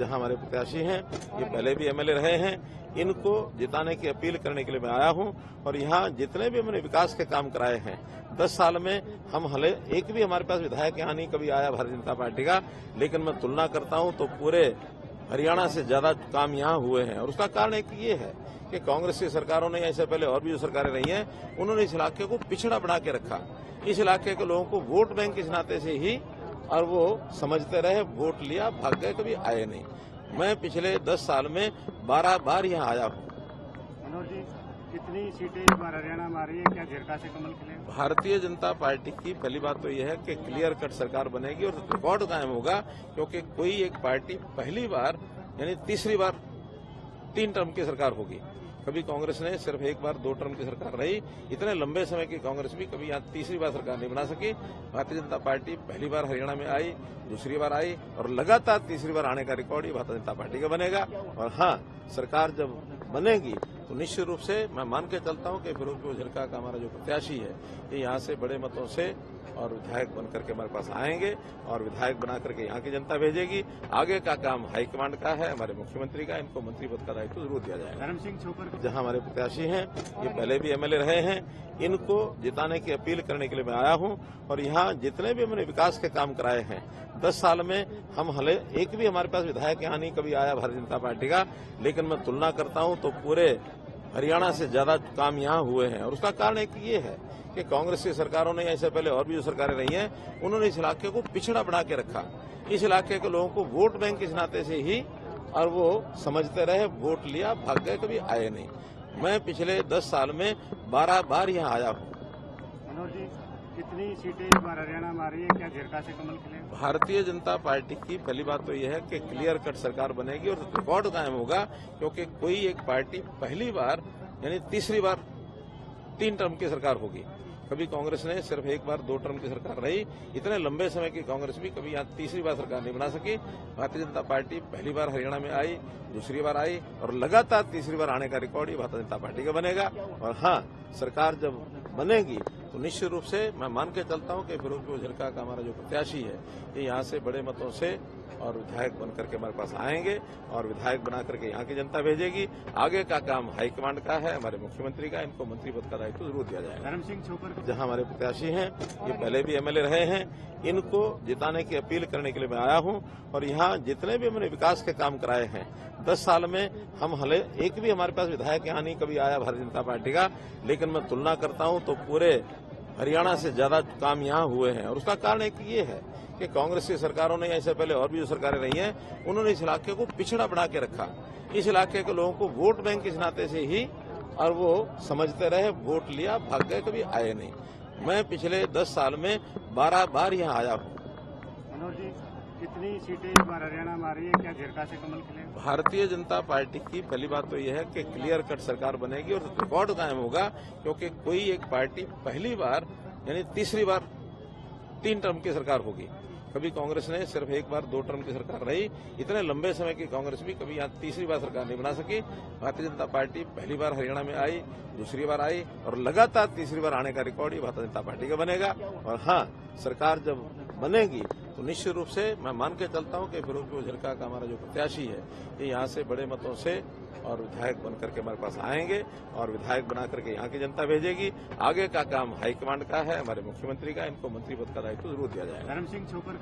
जहां हमारे प्रत्याशी हैं, ये पहले भी एमएलए रहे हैं, इनको जिताने की अपील करने के लिए मैं आया हूं। और यहां जितने भी हमने विकास के काम कराए हैं 10 साल में, हम हले एक भी हमारे पास विधायक यहां नहीं कभी आया भारतीय जनता पार्टी का, लेकिन मैं तुलना करता हूं तो पूरे हरियाणा से ज्यादा काम यहां हुए हैं। और उसका कारण एक ये है कि कांग्रेस की सरकारों ने, इससे पहले और भी जो सरकारें रही हैं, उन्होंने इस इलाके को पिछड़ा बना के रखा। इस इलाके के लोगों को वोट बैंक के नाते से ही, और वो समझते रहे, वोट लिया, भाग गए, कभी आए नहीं। मैं पिछले 10 साल में 12 बार यहाँ आया हूँ। मनोज जी, कितनी सीटें इस बार हरियाणा में आ रही है, क्या झिरका से कमल खिले? भारतीय जनता पार्टी की पहली बात तो यह है कि क्लियर कट सरकार बनेगी और रिकॉर्ड कायम होगा, क्योंकि कोई एक पार्टी पहली बार यानी तीसरी बार 3 टर्म की सरकार होगी। कभी कांग्रेस ने सिर्फ 1 बार 2 टर्म की सरकार रही, इतने लंबे समय की कांग्रेस भी कभी यहाँ तीसरी बार सरकार नहीं बना सकी। भारतीय जनता पार्टी पहली बार हरियाणा में आई, दूसरी बार आई, और लगातार तीसरी बार आने का रिकॉर्ड ही भारतीय जनता पार्टी का बनेगा। और हाँ, सरकार जब बनेगी तो निश्चित रूप से मैं मान के चलता हूं कि फिरोजपुर झिरका का हमारा जो प्रत्याशी है, ये यहाँ से बड़े मतों से और विधायक बनकर के हमारे पास आएंगे, और विधायक बना करके यहाँ की जनता भेजेगी। आगे का काम हाईकमांड का है, हमारे मुख्यमंत्री का। इनको मंत्री पद का दायित्व जरूर दिया जाएगा। धर्म सिंह छोकर जहां हमारे प्रत्याशी हैं, ये पहले भी एमएलए रहे हैं, इनको जिताने की अपील करने के लिए मैं आया हूं। और यहाँ जितने भी हमने विकास के काम कराए हैं 10 साल में, हम हले एक भी हमारे पास विधायक यहाँ नहीं कभी आया भारतीय जनता पार्टी का, लेकिन मैं तुलना करता हूं तो पूरे हरियाणा से ज्यादा काम यहाँ हुए हैं। और उसका कारण एक ये है कि कांग्रेस की सरकारों ने, इससे पहले और भी जो सरकारें रही हैं, उन्होंने इस इलाके को पिछड़ा बना के रखा। इस इलाके के लोगों को वोट बैंक के नाते से ही, और वो समझते रहे, वोट लिया, भाग गए, कभी आए नहीं। मैं पिछले 10 साल में 12 बार यहाँ आया हूँ। मनोज जी, कितनी सीटें इस बार हरियाणा में आ रही है, क्या झिरका से कमल खिले? भारतीय जनता पार्टी की पहली बात तो यह है कि क्लियर कट सरकार बनेगी और रिकॉर्ड कायम होगा, क्योंकि कोई एक पार्टी पहली बार यानी तीसरी बार 3 टर्म की सरकार होगी। कभी कांग्रेस ने सिर्फ 1 बार 2 टर्म की सरकार रही, इतने लंबे समय की कांग्रेस भी कभी यहाँ तीसरी बार सरकार नहीं बना सकी। भारतीय जनता पार्टी पहली बार हरियाणा में आई, दूसरी बार आई, और लगातार तीसरी बार आने का रिकॉर्ड ही भारतीय जनता पार्टी का बनेगा। और हाँ, सरकार जब बनेगी तो निश्चित रूप से मैं मान के चलता हूं कि फिरोजपुर झिरका का हमारा जो प्रत्याशी है, ये यहाँ से बड़े मतों से और विधायक बनकर के हमारे पास आएंगे, और विधायक बना करके यहाँ की जनता भेजेगी। आगे का काम हाईकमांड का है, हमारे मुख्यमंत्री का। इनको मंत्री पद का दायित्व जरूर दिया जाएगा। धर्म सिंह छोकर जहां हमारे प्रत्याशी हैं, ये पहले भी एमएलए रहे हैं, इनको जिताने की अपील करने के लिए मैं आया हूं। और यहाँ जितने भी हमने विकास के काम कराए हैं 10 साल में, हम हले एक भी हमारे पास विधायक यहाँ नहीं कभी आया भारतीय जनता पार्टी का, लेकिन मैं तुलना करता हूं तो पूरे हरियाणा से ज्यादा काम यहाँ हुए हैं। और उसका कारण एक ये है कि कांग्रेस की सरकारों ने, इससे पहले और भी जो सरकारें रही हैं, उन्होंने इस इलाके को पिछड़ा बना के रखा। इस इलाके के लोगों को वोट बैंक के नाते से ही, और वो समझते रहे, वोट लिया, भाग गए, कभी आए नहीं। मैं पिछले 10 साल में 12 बार यहाँ आया हूँ। मनोज जी, कितनी सीटें इस बार हरियाणा में आ रही है, क्या झिरका से कमल खिले? भारतीय जनता पार्टी की पहली बात तो यह है कि क्लियर कट सरकार बनेगी और रिकॉर्ड कायम होगा, क्योंकि कोई एक पार्टी पहली बार यानी तीसरी बार 3 टर्म की सरकार होगी। कभी कांग्रेस ने सिर्फ 1 बार 2 टर्म की सरकार रही, इतने लंबे समय की कांग्रेस भी कभी यहाँ तीसरी बार सरकार नहीं बना सकी। भारतीय जनता पार्टी पहली बार हरियाणा में आई, दूसरी बार आई, और लगातार तीसरी बार आने का रिकॉर्ड ही भारतीय जनता पार्टी का बनेगा। और हाँ, सरकार जब बनेगी तो निश्चित रूप से मैं मान के चलता हूं कि फिरोजपुर झिरका का हमारा जो प्रत्याशी है, ये यहाँ से बड़े मतों से और विधायक बनकर के हमारे पास आएंगे, और विधायक बना करके यहाँ की जनता भेजेगी। आगे का काम हाईकमांड का है, हमारे मुख्यमंत्री का। इनको मंत्री पद का दायित्व जरूर दिया जाएगा। धर्म सिंह छोकर